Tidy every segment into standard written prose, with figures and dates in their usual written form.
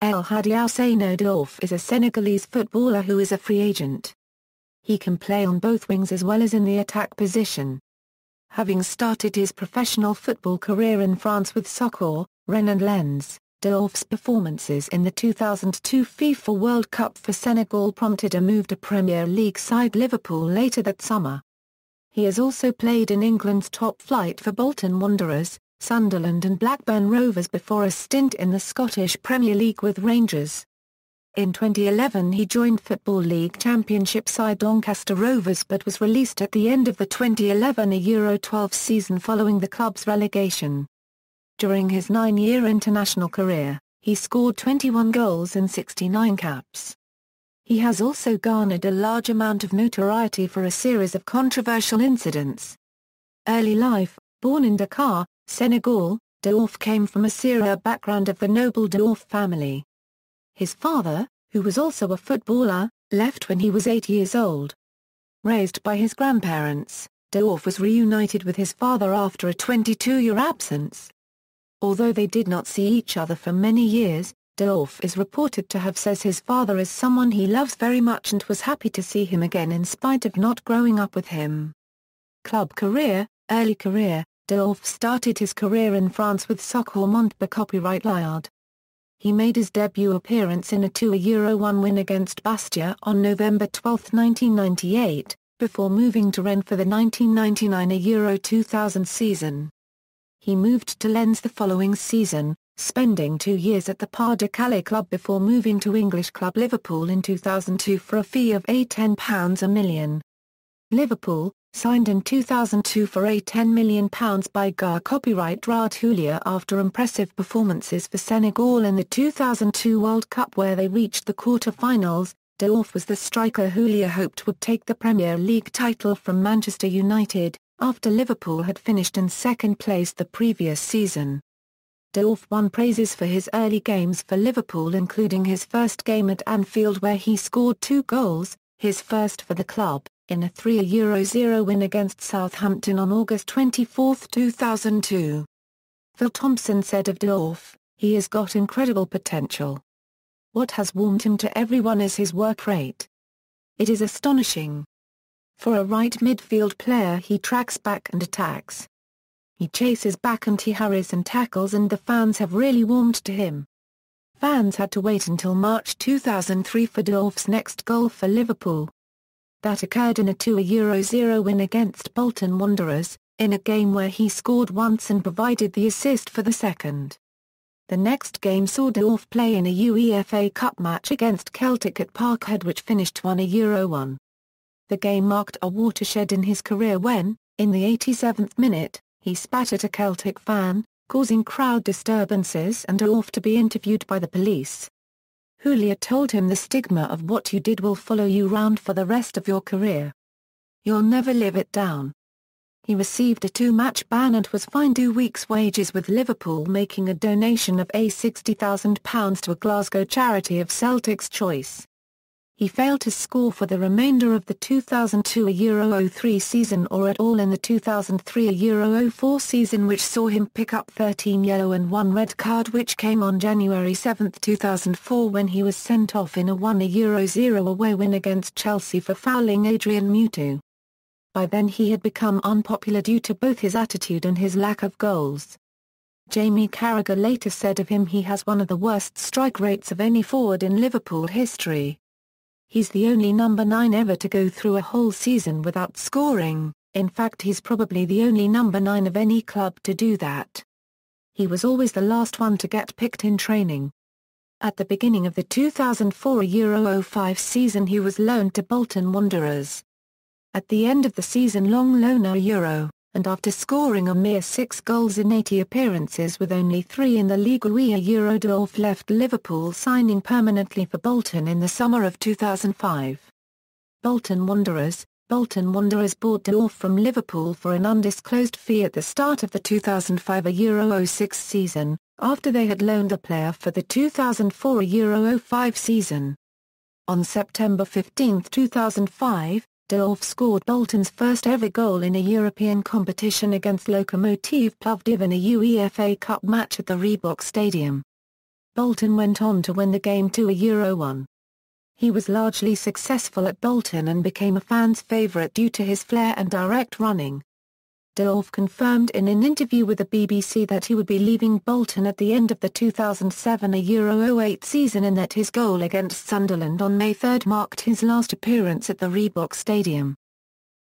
Hadji Ousseynou Diouf is a Senegalese footballer who is a free agent. He can play on both wings as well as in the attack position. Having started his professional football career in France with Sochaux, Rennes and Lens, Diouf's performances in the 2002 FIFA World Cup for Senegal prompted a move to Premier League side Liverpool later that summer. He has also played in England's top flight for Bolton Wanderers, Sunderland and Blackburn Rovers before a stint in the Scottish Premier League with Rangers. In 2011 he joined Football League Championship side Doncaster Rovers but was released at the end of the 2011 Euro 12 season following the club's relegation. During his 9-year international career, he scored 21 goals in 69 caps. He has also garnered a large amount of notoriety for a series of controversial incidents. Early life: born in Dakar, Senegal, Diouf came from a Syria background of the noble Diouf family. His father, who was also a footballer, left when he was 8 years old. Raised by his grandparents, Diouf was reunited with his father after a 22-year absence. Although they did not see each other for many years, Diouf is reported to have said his father is someone he loves very much and was happy to see him again in spite of not growing up with him. Club career: early career, Diouf started his career in France with Sochaux Montbe copyright Liard. He made his debut appearance in a 2-1 win against Bastia on November 12, 1998, before moving to Rennes for the 1999 Euro 2000 season. He moved to Lens the following season, spending 2 years at the Pas de Calais club before moving to English club Liverpool in 2002 for a fee of £10 a million. Liverpool, signed in 2002 for £10 million by GAR copyright Rad Houlier after impressive performances for Senegal in the 2002 World Cup where they reached the quarter-finals. Diouf was the striker Houlier hoped would take the Premier League title from Manchester United, after Liverpool had finished in second place the previous season. Diouf won praises for his early games for Liverpool including his first game at Anfield where he scored 2 goals, his first for the club, in a 3-0 win against Southampton on August 24, 2002. Phil Thompson said of Diouf, "He has got incredible potential. What has warmed him to everyone is his work rate. It is astonishing. For a right midfield player he tracks back and attacks. He chases back and he hurries and tackles and the fans have really warmed to him." Fans had to wait until March 2003 for Diouf's next goal for Liverpool. That occurred in a 2-0 win against Bolton Wanderers, in a game where he scored once and provided the assist for the second. The next game saw Diouf play in a UEFA Cup match against Celtic at Parkhead which finished 1-1. The game marked a watershed in his career when, in the 87th minute, he spat at a Celtic fan, causing crowd disturbances and Diouf to be interviewed by the police. Houlier told him the stigma of what you did will follow you round for the rest of your career. You'll never live it down. He received a 2-match ban and was fined 2 weeks' wages with Liverpool making a donation of £60,000 to a Glasgow charity of Celtic's choice. He failed to score for the remainder of the 2002 Euro 03 season or at all in the 2003 Euro 04 season which saw him pick up 13 yellow and 1 red card which came on January 7, 2004 when he was sent off in a 1-0 away win against Chelsea for fouling Adrian Mutu. By then he had become unpopular due to both his attitude and his lack of goals. Jamie Carragher later said of him he has one of the worst strike rates of any forward in Liverpool history. He's the only number 9 ever to go through a whole season without scoring, in fact he's probably the only number 9 of any club to do that. He was always the last one to get picked in training. At the beginning of the 2004 Euro 05 season he was loaned to Bolton Wanderers. At the end of the season-long loan Euro, and after scoring a mere 6 goals in 80 appearances with only 3 in the Ligue Euro, Diouf left Liverpool signing permanently for Bolton in the summer of 2005. Bolton Wanderers bought Diouf from Liverpool for an undisclosed fee at the start of the 2005 Euro 06 season, after they had loaned the player for the 2004 Euro 05 season. On September 15, 2005, Diouf scored Bolton's first ever goal in a European competition against Lokomotiv Plovdiv in a UEFA Cup match at the Reebok Stadium. Bolton went on to win the game 2-1. He was largely successful at Bolton and became a fan's favourite due to his flair and direct running. Diouf confirmed in an interview with the BBC that he would be leaving Bolton at the end of the 2007-08 season and that his goal against Sunderland on May 3 marked his last appearance at the Reebok Stadium.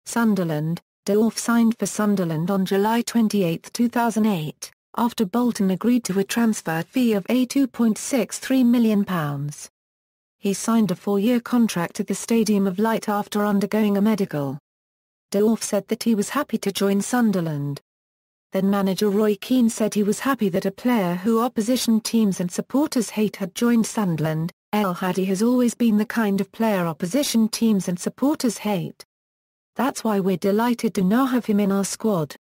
Sunderland. Diouf signed for Sunderland on July 28, 2008, after Bolton agreed to a transfer fee of £2.63 million. He signed a 4-year contract at the Stadium of Light after undergoing a medical. Diouf said that he was happy to join Sunderland. Then manager Roy Keane said he was happy that a player who opposition teams and supporters hate had joined Sunderland. El Hadji has always been the kind of player opposition teams and supporters hate. That's why we're delighted to now have him in our squad.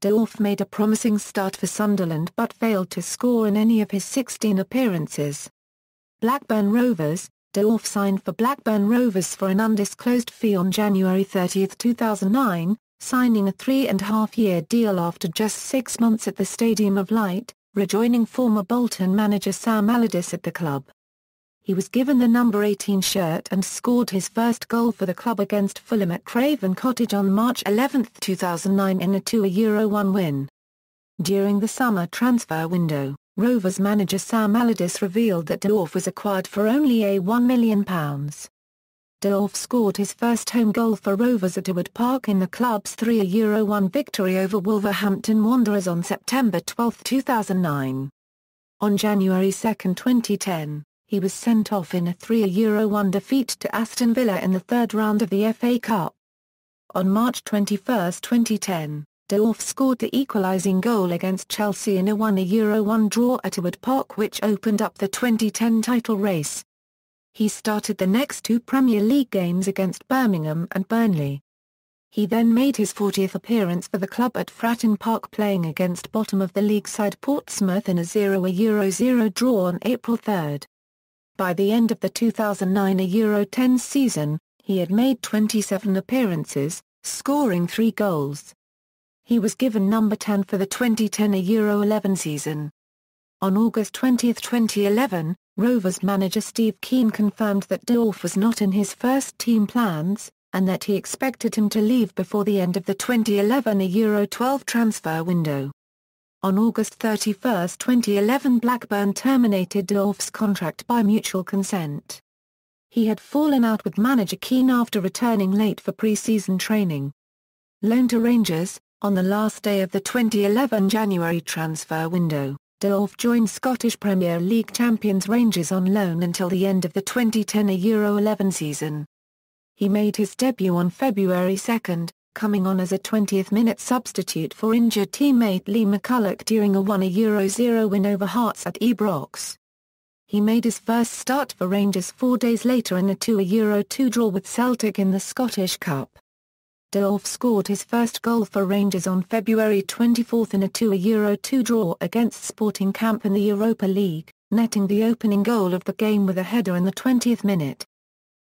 Diouf made a promising start for Sunderland but failed to score in any of his 16 appearances. Blackburn Rovers. Diouf signed for Blackburn Rovers for an undisclosed fee on January 30, 2009, signing a 3.5-year deal after just 6 months at the Stadium of Light, rejoining former Bolton manager Sam Allardyce at the club. He was given the number 18 shirt and scored his first goal for the club against Fulham at Craven Cottage on March 11, 2009 in a 2-1 win. During the summer transfer window, Rovers manager Sam Allardyce revealed that Diouf was acquired for only £1 million. Diouf scored his first home goal for Rovers at Ewood Park in the club's 3-1 victory over Wolverhampton Wanderers on September 12, 2009. On January 2, 2010, he was sent off in a 3-1 defeat to Aston Villa in the third round of the FA Cup. On March 21, 2010, Diouf scored the equalising goal against Chelsea in a 1-1 draw at Ewood Park which opened up the 2010 title race. He started the next 2 Premier League games against Birmingham and Burnley. He then made his 40th appearance for the club at Fratton Park playing against bottom of the league side Portsmouth in a 0-0 draw on April 3. By the end of the 2009-10 season, he had made 27 appearances, scoring 3 goals. He was given number 10 for the 2010-11 season. On August 20, 2011, Rovers manager Steve Keane confirmed that Diouf was not in his first team plans, and that he expected him to leave before the end of the 2011-12 transfer window. On August 31, 2011 Blackburn terminated Diouf's contract by mutual consent. He had fallen out with manager Keane after returning late for pre-season training. Loan to Rangers. On the last day of the 2011 January transfer window, Diouf joined Scottish Premier League champions Rangers on loan until the end of the 2010-11 season. He made his debut on February 2, coming on as a 20th-minute substitute for injured teammate Lee McCulloch during a 1-0 win over Hearts at Ibrox. He made his first start for Rangers 4 days later in a 2-2 draw with Celtic in the Scottish Cup. Diouf scored his first goal for Rangers on February 24 in a 2-2 draw against Sporting Camp in the Europa League, netting the opening goal of the game with a header in the 20th minute.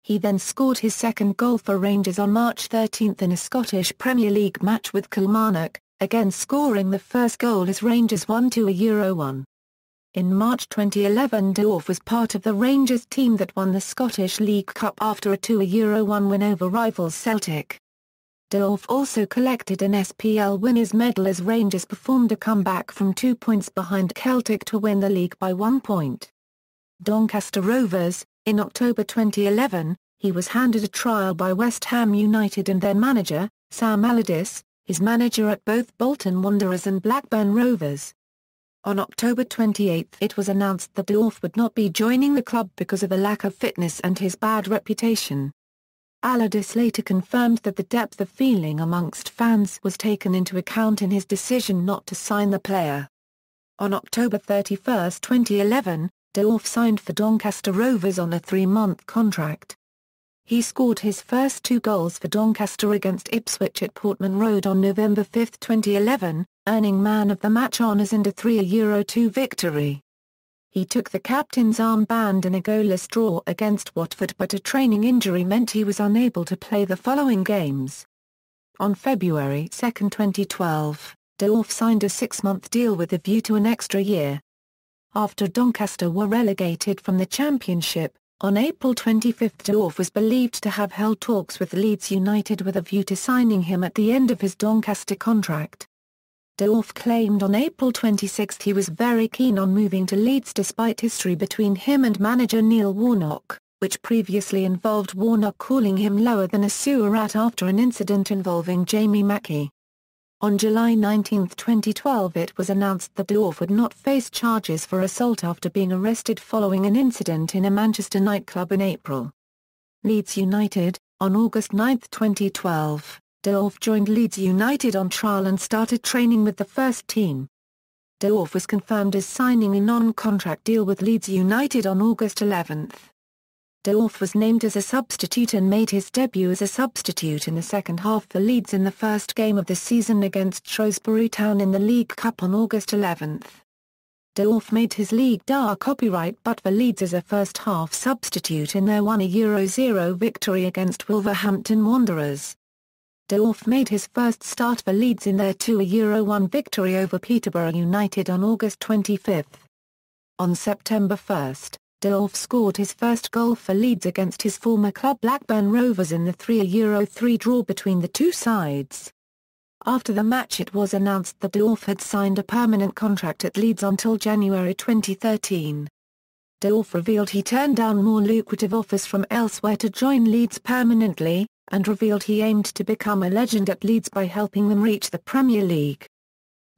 He then scored his second goal for Rangers on March 13 in a Scottish Premier League match with Kilmarnock, again scoring the first goal as Rangers won 2-1. In March 2011 Diouf was part of the Rangers team that won the Scottish League Cup after a 2-1 win over rivals Celtic. Diouf also collected an SPL winners' medal as Rangers performed a comeback from 2 points behind Celtic to win the league by 1 point. Doncaster Rovers. In October 2011, he was handed a trial by West Ham United and their manager, Sam Allardyce, his manager at both Bolton Wanderers and Blackburn Rovers. On October 28 it was announced that Diouf would not be joining the club because of a lack of fitness and his bad reputation. Allardyce later confirmed that the depth of feeling amongst fans was taken into account in his decision not to sign the player. On October 31, 2011, Diouf signed for Doncaster Rovers on a 3-month contract. He scored his first 2 goals for Doncaster against Ipswich at Portman Road on November 5, 2011, earning Man of the Match honours and a 3-2 victory. He took the captain's armband in a goalless draw against Watford but a training injury meant he was unable to play the following games. On February 2, 2012, Diouf signed a 6-month deal with a view to an extra year. After Doncaster were relegated from the Championship, on April 25 Diouf was believed to have held talks with Leeds United with a view to signing him at the end of his Doncaster contract. Diouf claimed on April 26 he was very keen on moving to Leeds despite history between him and manager Neil Warnock, which previously involved Warnock calling him lower than a sewer rat after an incident involving Jamie Mackie. On July 19, 2012 it was announced that Diouf would not face charges for assault after being arrested following an incident in a Manchester nightclub in April. Leeds United. On August 9, 2012, Diouf joined Leeds United on trial and started training with the first team. Diouf was confirmed as signing a non-contract deal with Leeds United on August 11. Diouf was named as a substitute and made his debut as a substitute in the second half for Leeds in the first game of the season against Shrewsbury Town in the League Cup on August 11. Diouf made his Ligue 1 copyright but for Leeds as a first-half substitute in their 1-0 victory against Wolverhampton Wanderers. Diouf made his first start for Leeds in their 2-1 victory over Peterborough United on August 25. On September 1, Diouf scored his first goal for Leeds against his former club Blackburn Rovers in the 3-3 draw between the two sides. After the match it was announced that Diouf had signed a permanent contract at Leeds until January 2013. Diouf revealed he turned down more lucrative offers from elsewhere to join Leeds permanently, and revealed he aimed to become a legend at Leeds by helping them reach the Premier League.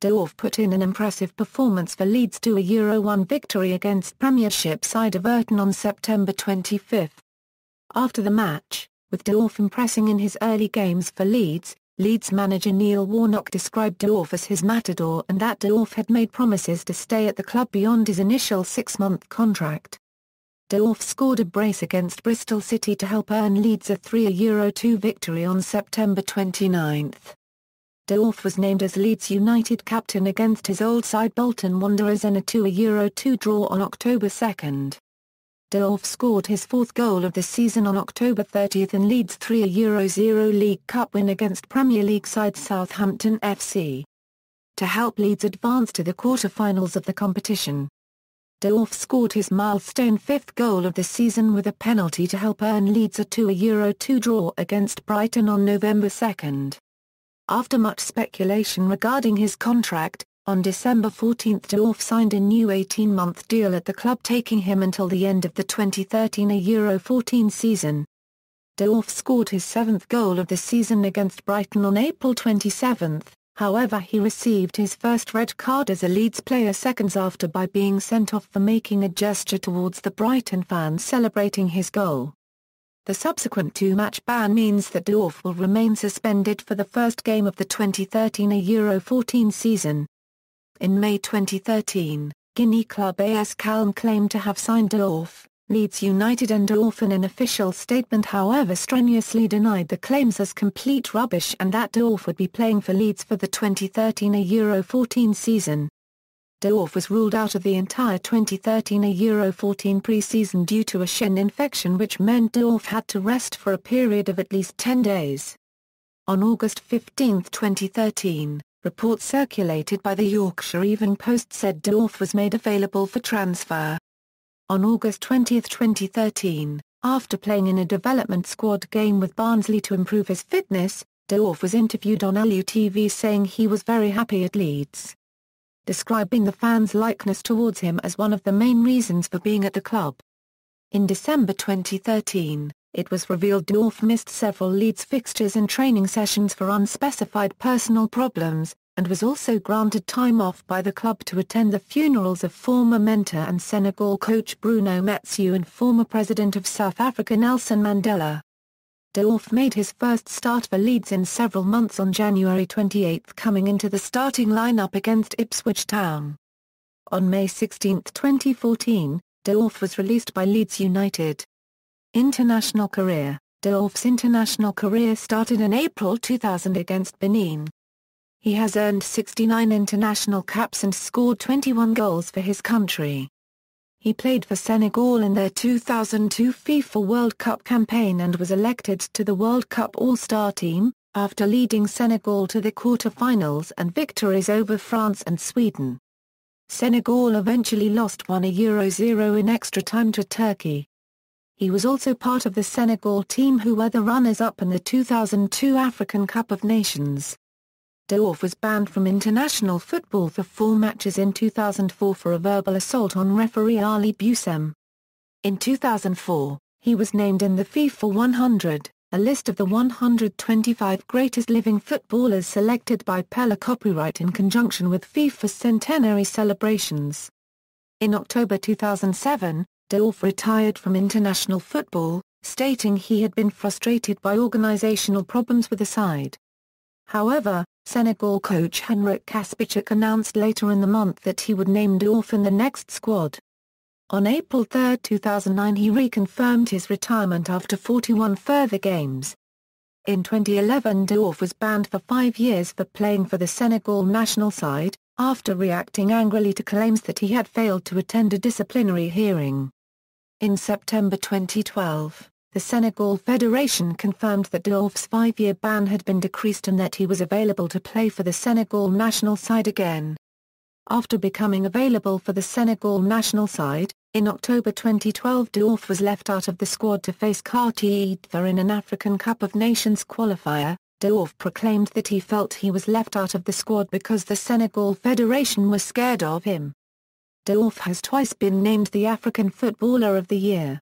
Diouf put in an impressive performance for Leeds' 2-1 victory against Premiership side Everton on September 25. After the match, with Diouf impressing in his early games for Leeds, Leeds manager Neil Warnock described Diouf as his matador and that Diouf had made promises to stay at the club beyond his initial 6-month contract. Diouf scored a brace against Bristol City to help earn Leeds a 3-2 victory on September 29. Diouf was named as Leeds United captain against his old side Bolton Wanderers in a 2-2 draw on October 2. Diouf scored his fourth goal of the season on October 30 in Leeds' 3-0 League Cup win against Premier League side Southampton FC. To help Leeds advance to the quarter-finals of the competition. Diouf scored his milestone fifth goal of the season with a penalty to help earn Leeds a 2-2 draw against Brighton on November 2. After much speculation regarding his contract, on December 14 Diouf signed a new 18-month deal at the club taking him until the end of the 2013-14 season. Diouf scored his seventh goal of the season against Brighton on April 27, however he received his first red card as a Leeds player seconds after by being sent off for making a gesture towards the Brighton fans celebrating his goal. The subsequent two-match ban means that Diouf will remain suspended for the first game of the 2013-14 season. In May 2013, Guinea club AS Calm claimed to have signed Diouf. Leeds United and Diouf in an official statement however strenuously denied the claims as complete rubbish and that Diouf would be playing for Leeds for the 2013-14 season. Diouf was ruled out of the entire 2013-14 pre-season due to a shin infection which meant Diouf had to rest for a period of at least 10 days. On August 15, 2013, reports circulated by the Yorkshire Evening Post said Diouf was made available for transfer. On August 20, 2013, after playing in a development squad game with Barnsley to improve his fitness, Diouf was interviewed on LUTV saying he was very happy at Leeds, describing the fans' likeness towards him as one of the main reasons for being at the club. In December 2013, it was revealed Diouf missed several Leeds fixtures and training sessions for unspecified personal problems, and was also granted time off by the club to attend the funerals of former mentor and Senegal coach Bruno Metsu and former president of South Africa Nelson Mandela. Diouf made his first start for Leeds in several months on January 28 coming into the starting lineup against Ipswich Town. On May 16, 2014, Diouf was released by Leeds United. International career. Diouf's international career started in April 2000 against Benin. He has earned 69 international caps and scored 21 goals for his country. He played for Senegal in their 2002 FIFA World Cup campaign and was elected to the World Cup All-Star team, after leading Senegal to the quarter-finals and victories over France and Sweden. Senegal eventually lost 1-0 in extra time to Turkey. He was also part of the Senegal team who were the runners-up in the 2002 African Cup of Nations. Diouf was banned from international football for 4 matches in 2004 for a verbal assault on referee Ali Boussem. In 2004, he was named in the FIFA 100, a list of the 125 greatest living footballers selected by Pella Copyright in conjunction with FIFA's centenary celebrations. In October 2007, Diouf retired from international football, stating he had been frustrated by organizational problems with the side. However, Senegal coach Henrik Kaspicek announced later in the month that he would name Diouf in the next squad. On April 3, 2009 he reconfirmed his retirement after 41 further games. In 2011 Diouf was banned for 5 years for playing for the Senegal national side, after reacting angrily to claims that he had failed to attend a disciplinary hearing. In September 2012, the Senegal Federation confirmed that Diouf's 5-year ban had been decreased and that he was available to play for the Senegal national side again. After becoming available for the Senegal national side, in October 2012 Diouf was left out of the squad to face Qatar in an African Cup of Nations qualifier. Diouf proclaimed that he felt he was left out of the squad because the Senegal Federation was scared of him. Diouf has twice been named the African Footballer of the Year.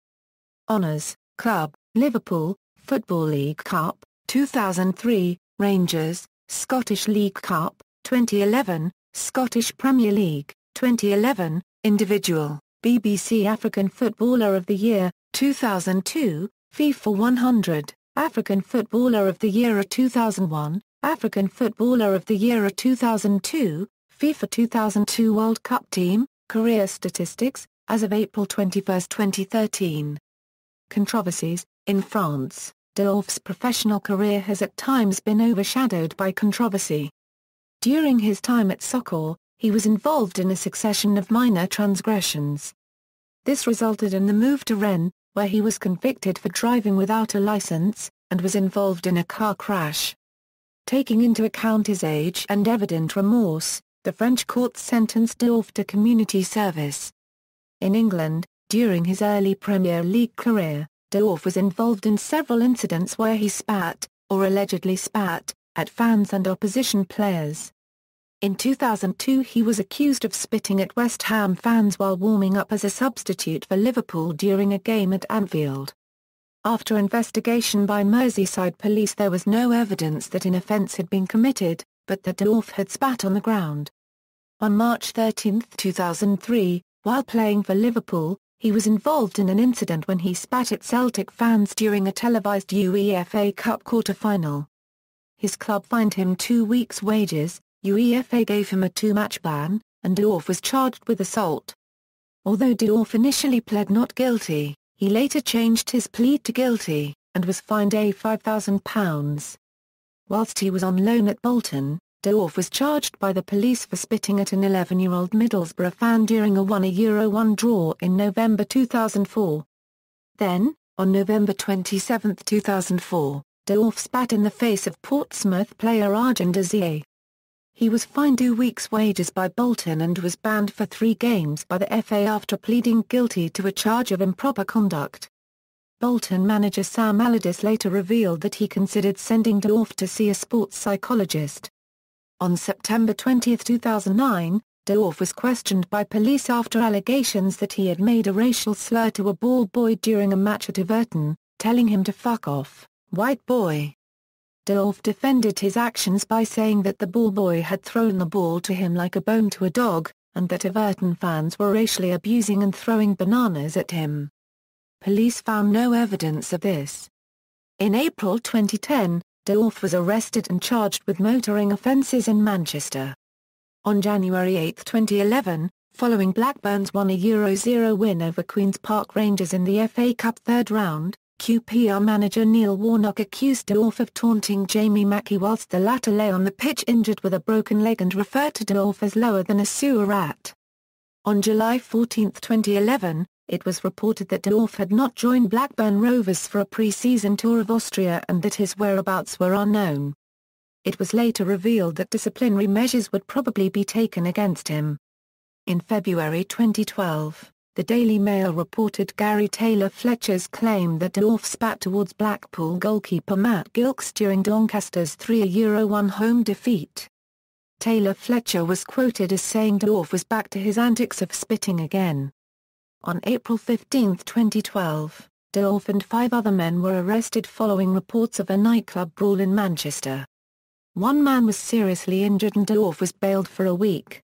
Honours: Club, Liverpool, Football League Cup, 2003, Rangers, Scottish League Cup, 2011, Scottish Premier League, 2011, Individual, BBC African Footballer of the Year, 2002, FIFA 100, African Footballer of the Year 2001, African Footballer of the Year 2002, FIFA 2002 World Cup Team, Career Statistics, as of April 21, 2013. Controversies: in France, Diouf's professional career has at times been overshadowed by controversy. During his time at Sochaux, he was involved in a succession of minor transgressions. This resulted in the move to Rennes, where he was convicted for driving without a license, and was involved in a car crash. Taking into account his age and evident remorse, the French courts sentenced Diouf to community service. In England, during his early Premier League career, Diouf was involved in several incidents where he spat, or allegedly spat, at fans and opposition players. In 2002 he was accused of spitting at West Ham fans while warming up as a substitute for Liverpool during a game at Anfield. After investigation by Merseyside police there was no evidence that an offence had been committed, but that Diouf had spat on the ground. On March 13, 2003, while playing for Liverpool, he was involved in an incident when he spat at Celtic fans during a televised UEFA Cup quarter-final. His club fined him 2 weeks' wages, UEFA gave him a 2-match ban, and Diouf was charged with assault. Although Diouf initially pled not guilty, he later changed his plea to guilty, and was fined £5,000. Whilst he was on loan at Bolton, Diouf was charged by the police for spitting at an 11-year-old Middlesbrough fan during a 1-1 draw in November 2004. Then, on November 27, 2004, Diouf spat in the face of Portsmouth player Arjun Desir. He was fined 2 weeks' wages by Bolton and was banned for 3 games by the FA after pleading guilty to a charge of improper conduct. Bolton manager Sam Allardyce later revealed that he considered sending Diouf to see a sports psychologist. On September 20, 2009, Diouf was questioned by police after allegations that he had made a racial slur to a ball boy during a match at Everton, telling him to "fuck off, white boy." Diouf defended his actions by saying that the ball boy had thrown the ball to him like a bone to a dog, and that Everton fans were racially abusing and throwing bananas at him. Police found no evidence of this. In April 2010, Diouf was arrested and charged with motoring offences in Manchester. On January 8, 2011, following Blackburn's 1-0 win over Queen's Park Rangers in the FA Cup third round, QPR manager Neil Warnock accused Diouf of taunting Jamie Mackie whilst the latter lay on the pitch injured with a broken leg and referred to Diouf as lower than a sewer rat. On July 14, 2011, it was reported that Diouf had not joined Blackburn Rovers for a pre-season tour of Austria and that his whereabouts were unknown. It was later revealed that disciplinary measures would probably be taken against him. In February 2012, the Daily Mail reported Gary Taylor-Fletcher's claim that Diouf spat towards Blackpool goalkeeper Matt Gilks during Doncaster's 3-1 home defeat. Taylor-Fletcher was quoted as saying Diouf was back to his antics of spitting again. On April 15, 2012, Diouf and 5 other men were arrested following reports of a nightclub brawl in Manchester. One man was seriously injured and Diouf was bailed for a week.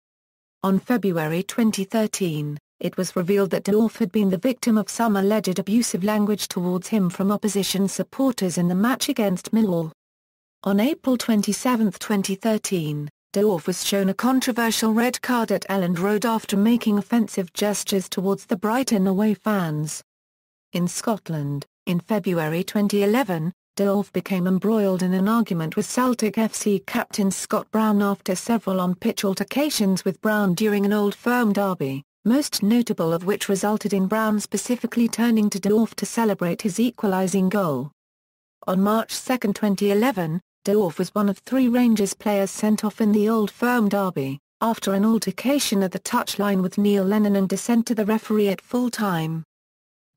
On February 2013, it was revealed that Diouf had been the victim of some alleged abusive language towards him from opposition supporters in the match against Millwall. On April 27, 2013, Diouf was shown a controversial red card at Elland Road after making offensive gestures towards the Brighton away fans. In Scotland, in February 2011, Diouf became embroiled in an argument with Celtic FC captain Scott Brown after several on-pitch altercations with Brown during an Old Firm derby, most notable of which resulted in Brown specifically turning to Diouf to celebrate his equalising goal. On March 2, 2011, Diouf was one of 3 Rangers players sent off in the Old Firm derby, after an altercation at the touchline with Neil Lennon and dissent to the referee at full-time.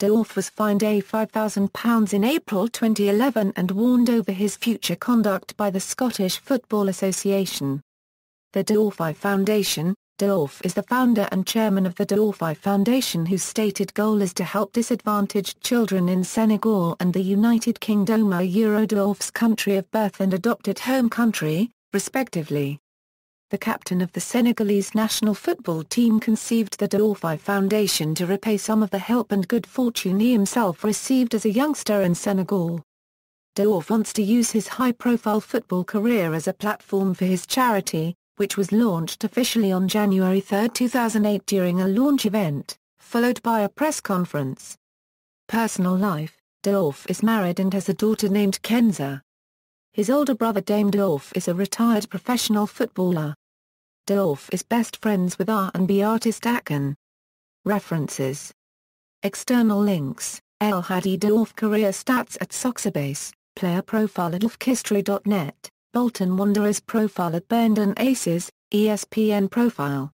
Diouf was fined £5,000 in April 2011 and warned over his future conduct by the Scottish Football Association. The Diouf Foundation. Diouf is the founder and chairman of the Diouf Foundation, whose stated goal is to help disadvantaged children in Senegal and the United Kingdom, Diouf's country of birth and adopted home country, respectively. The captain of the Senegalese national football team conceived the Diouf Foundation to repay some of the help and good fortune he himself received as a youngster in Senegal. Diouf wants to use his high-profile football career as a platform for his charity, which was launched officially on January 3, 2008 during a launch event, followed by a press conference. Personal life. Diouf is married and has a daughter named Kenza. His older brother Dame Diouf is a retired professional footballer. Diouf is best friends with R&B artist Akon. References. External links: El Hadji Diouf career stats at Sochaux, player profile at dioufhistory.net, Bolton Wanderers profile at Burnton Aces, ESPN profile.